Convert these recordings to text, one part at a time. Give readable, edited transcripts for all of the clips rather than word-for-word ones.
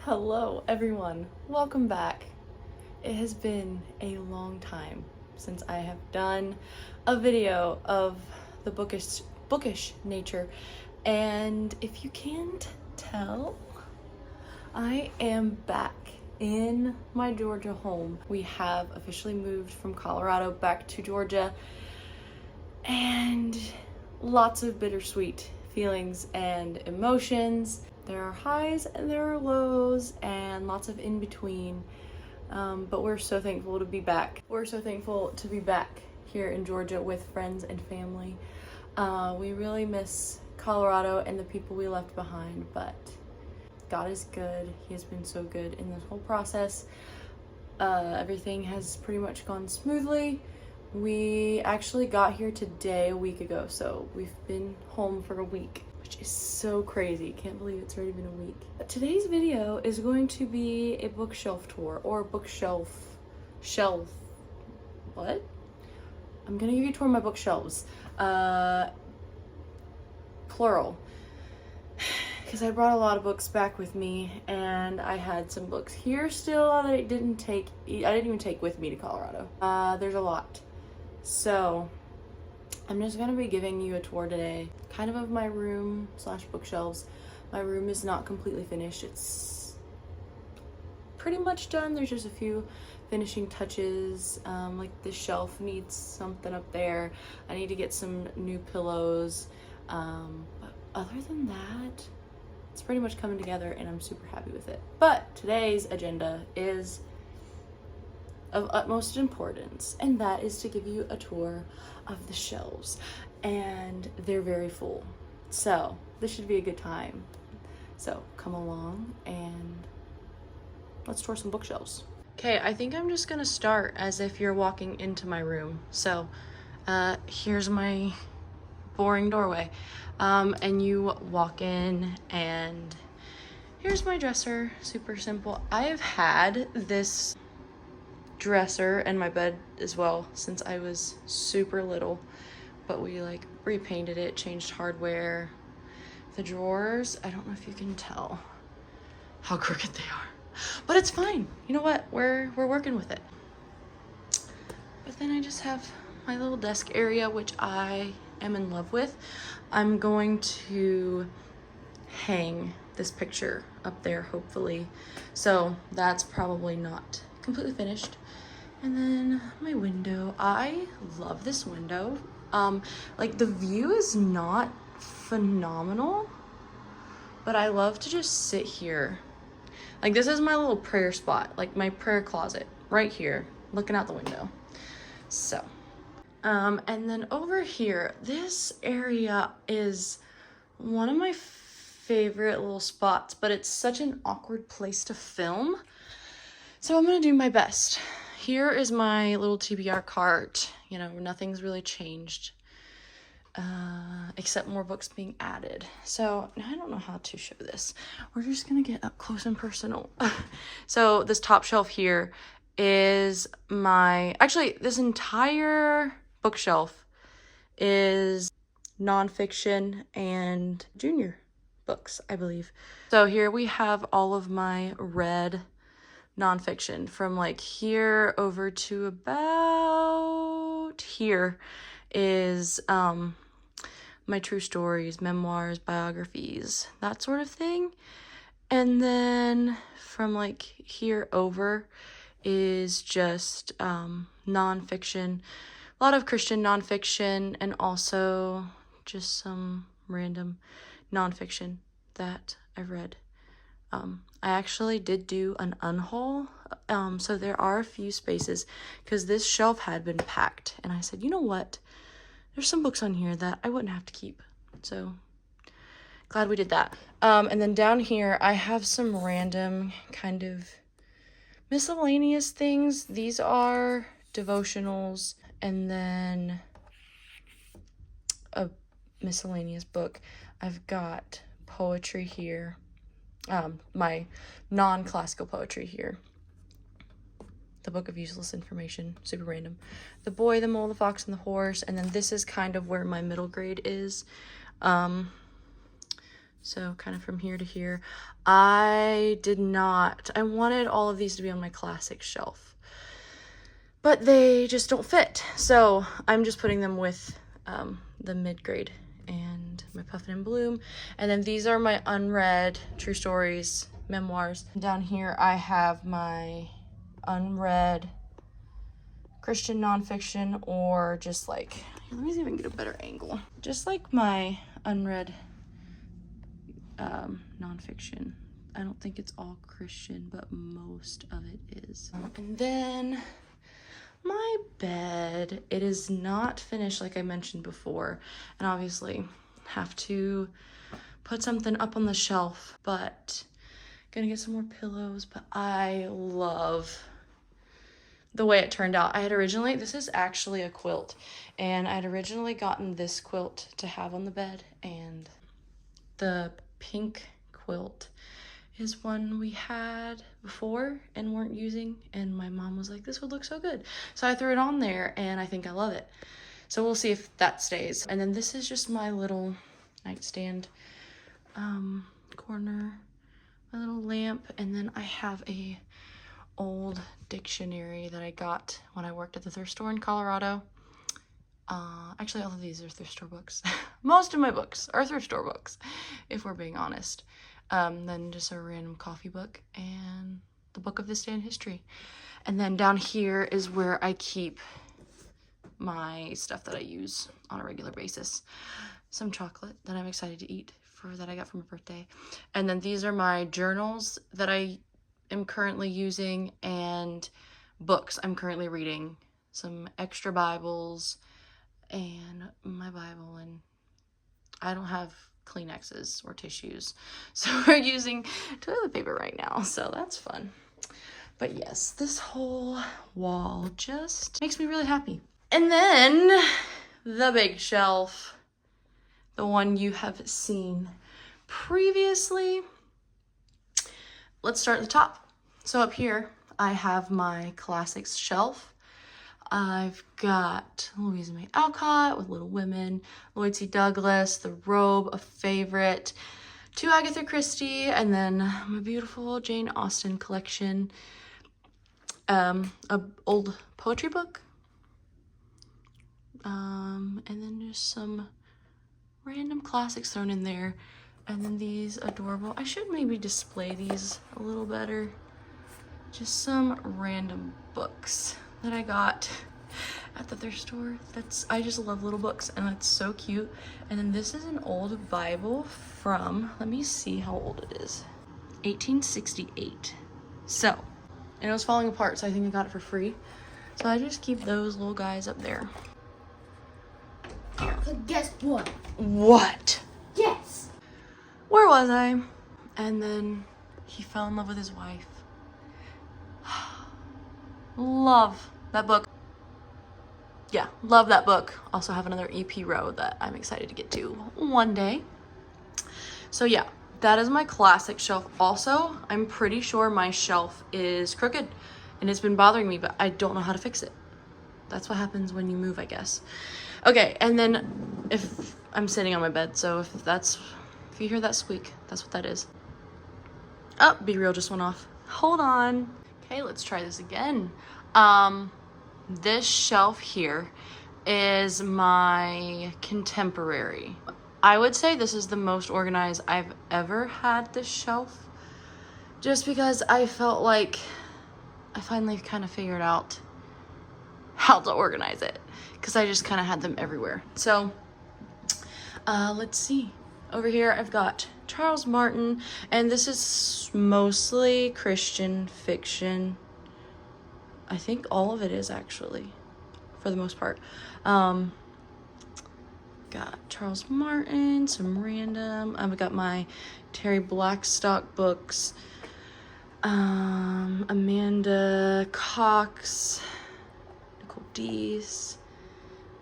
Hello everyone, welcome back. It has been a long time since I have done a video of the bookish nature, and if you can't tell, I am back in my Georgia home. We have officially moved from Colorado back to Georgia, and lots of bittersweet feelings and emotions. There are highs and there are lows and lots of in between, but we're so thankful to be back. We're so thankful to be back here in Georgia with friends and family. We really miss Colorado and the people we left behind, but God is good. He has been so good in this whole process. Everything has pretty much gone smoothly. We actually got here today a week ago, so we've been home for a week, which is so crazy. Can't believe it's already been a week. Today's video is going to be a bookshelf tour, or shelf. What? I'm gonna give you a tour of my bookshelves. Plural. Because I brought a lot of books back with me, and I had some books here still that I didn't even take with me to Colorado. There's a lot. So I'm just gonna be giving you a tour today, kind of my room / bookshelves. My room is not completely finished. It's pretty much done. There's just a few finishing touches. Like this shelf needs something up there. I need to get some new pillows. But other than that, it's pretty much coming together and I'm super happy with it. But today's agenda is of utmost importance, and that is to give you a tour of the shelves, and they're very full, so this should be a good time. So come along and let's tour some bookshelves. Okay, I think I'm just gonna start as if you're walking into my room. So here's my boring doorway, and you walk in and here's my dresser. Super simple. I have had this dresser and my bed as well since I was super little, but we like repainted it, changed hardware. The drawers, I don't know if you can tell how crooked they are, but it's fine. You know what, we're working with it. But then I just have my little desk area, which I am in love with. I'm going to hang this picture up there, hopefully, so that's probably not completely finished. And then my window, I love this window. Like the view is not phenomenal, but I love to just sit here. Like this is my little prayer spot, like my prayer closet right here, looking out the window. So, and then over here, this area is one of my favorite little spots, but it's such an awkward place to film. So I'm gonna do my best. Here is my little TBR cart. You know, nothing's really changed, except more books being added. So now I don't know how to show this. We're just gonna get up close and personal. So this top shelf here is actually this entire bookshelf is nonfiction and junior books, I believe. So here we have all of my read nonfiction from like here over to about here is my true stories, memoirs, biographies, that sort of thing. And then from like here over is just nonfiction, a lot of Christian nonfiction, and also just some random nonfiction that I've read. I actually did do an unhaul, so there are a few spaces because this shelf had been packed, and I said, you know what, there's some books on here that I wouldn't have to keep, so glad we did that. And then down here I have some random kind of miscellaneous things. These are devotionals, and then a miscellaneous book. I've got poetry here, my non-classical poetry here. The Book of Useless Information, super random. The Boy, the Mole, the Fox, and the Horse, and then this is kind of where my middle grade is. So kind of from here to here. I wanted all of these to be on my classic shelf, but they just don't fit. So I'm just putting them with the mid-grade and my Puffin and Bloom. And then these are my unread true stories, memoirs. Down here I have my unread Christian nonfiction, or just like, let me see if I can get a better angle. Just like my unread nonfiction. I don't think it's all Christian, but most of it is. And then my bed, it is not finished like I mentioned before, and obviously have to put something up on the shelf, but gonna get some more pillows. But I love the way it turned out. This is actually a quilt, and I had originally gotten this quilt to have on the bed, and the pink quilt is one we had before and weren't using, and my mom was like, this would look so good. So I threw it on there, and I think I love it. So we'll see if that stays. And then this is just my little nightstand corner, my little lamp, and then I have a old dictionary that I got when I worked at the thrift store in Colorado. Actually, all of these are thrift store books. Most of my books are thrift store books, if we're being honest. Then just a random coffee book and the book of this day in history. And then down here is where I keep my stuff that I use on a regular basis. Some chocolate that I'm excited to eat that I got for my birthday. And then these are my journals that I am currently using, and books I'm currently reading. Some extra Bibles and my Bible, and I don't have Kleenexes or tissues, so we're using toilet paper right now, so that's fun. But yes, this whole wall just makes me really happy. And then the big shelf, the one you have seen previously. Let's start at the top. So up here I have my classics shelf. I've got Louisa May Alcott with Little Women, Lloyd C. Douglas, The Robe, a favorite, 2 Agatha Christie, and then my beautiful Jane Austen collection, a old poetry book, and then just some random classics thrown in there, and then these adorable, I should maybe display these a little better, just some random books that I got at the thrift store. I just love little books, and that's so cute. And then this is an old Bible from, let me see how old it is, 1868. So, and it was falling apart, so I think I got it for free. So I just keep those little guys up there. But guess what? What? Yes. Where was I? And then he fell in love with his wife. Love that book. Yeah, love that book. Also have another EP row that I'm excited to get to one day. So yeah, that is my classic shelf. Also, I'm pretty sure my shelf is crooked and it's been bothering me, but I don't know how to fix it. That's what happens when you move, I guess. Okay, and then if I'm sitting on my bed, so if you hear that squeak, that's what that is. Oh, Be Real just went off. Hold on. Okay, let's try this again. This shelf here is my contemporary. I would say this is the most organized I've ever had this shelf, just because I felt like I finally kind of figured out how to organize it, because I just kind of had them everywhere. So let's see. Over here I've got Charles Martin, and this is mostly Christian fiction. I think all of it is, actually, for the most part. Got Charles Martin, some random. I've got my Terry Blackstock books. Amanda Cox, Nicole Deese,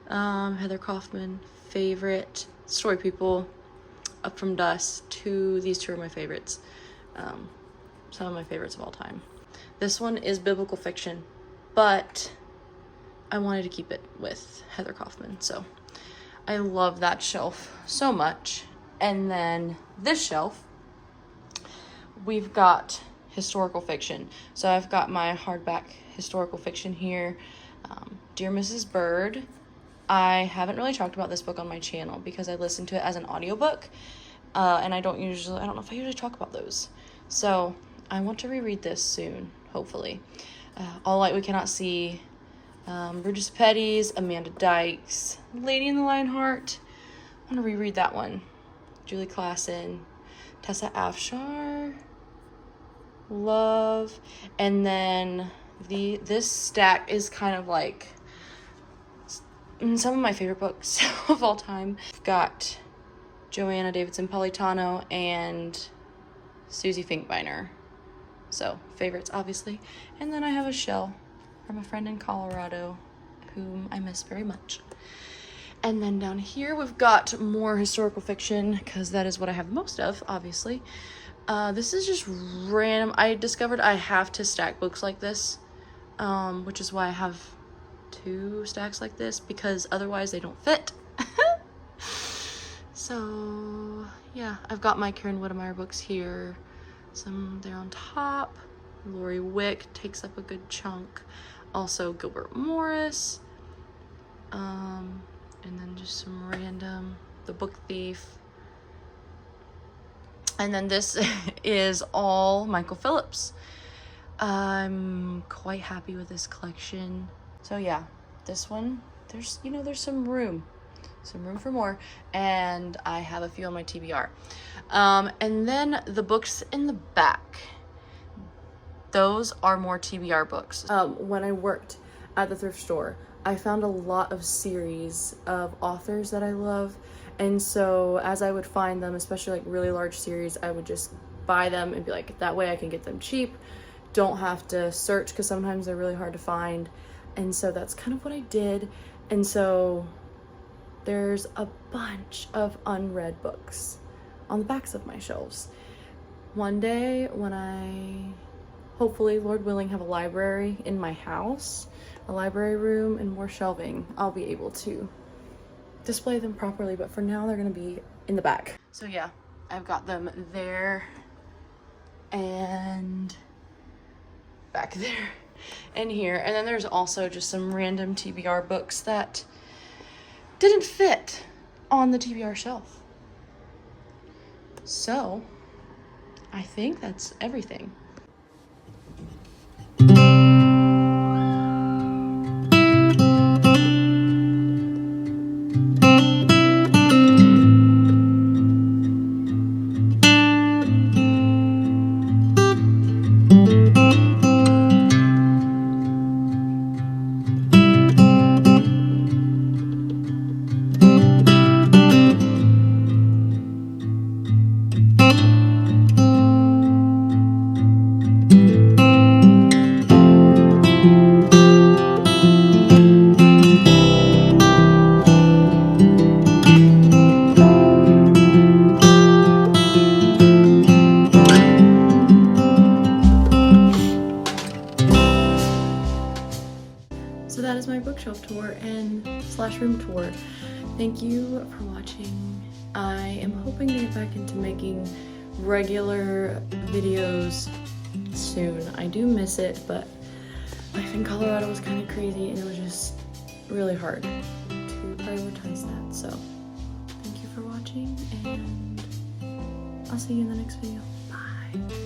Heather Kaufman, favorite, Story People, Up From Dusk. These two are my favorites. Some of my favorites of all time. This one is biblical fiction, but I wanted to keep it with Heather Kaufman, so I love that shelf so much. And then this shelf, we've got historical fiction. So I've got my hardback historical fiction here. Dear Mrs. Bird. I haven't really talked about this book on my channel because I listened to it as an audiobook. And I don't know if I usually talk about those. So I want to reread this soon, hopefully. All Light We Cannot See, Burgess Petty's, Amanda Dykes, Lady in the Lionheart. I want to reread that one. Julie Klassen, Tessa Afshar, Love, and then this stack is kind of like some of my favorite books of all time. I've got Joanna Davidson Politano and Susie Finkbeiner. So, favorites, obviously. And then I have a shell from a friend in Colorado whom I miss very much. And then down here we've got more historical fiction because that is what I have most of, obviously. This is just random. I discovered I have to stack books like this, which is why I have 2 stacks like this, because otherwise they don't fit. So yeah, I've got my Karen Whittemire books here. Some there on top. Lori Wick takes up a good chunk. Also Gilbert Morris. And then just some random, The Book Thief. And then this is all Michael Phillips. I'm quite happy with this collection. So yeah, this one, there's some room for more, and I have a few on my TBR. And then the books in the back, those are more TBR books. When I worked at the thrift store, I found a lot of series of authors that I love, and so as I would find them, especially like really large series, I would just buy them and be like, that way I can get them cheap, don't have to search, because sometimes they're really hard to find. And so that's kind of what I did. And so there's a bunch of unread books on the backs of my shelves. One day when I, hopefully, Lord willing, have a library in my house, a library room and more shelving, I'll be able to display them properly, but for now they're gonna be in the back. So yeah, I've got them there and back there and here. And then there's also just some random TBR books that didn't fit on the TBR shelf. So I think that's everything. So that is my bookshelf tour and slash room tour. Thank you for watching. I am hoping to get back into making regular videos soon. I do miss it, but life in Colorado was kind of crazy and it was just really hard to prioritize that. So thank you for watching, and I'll see you in the next video. Bye.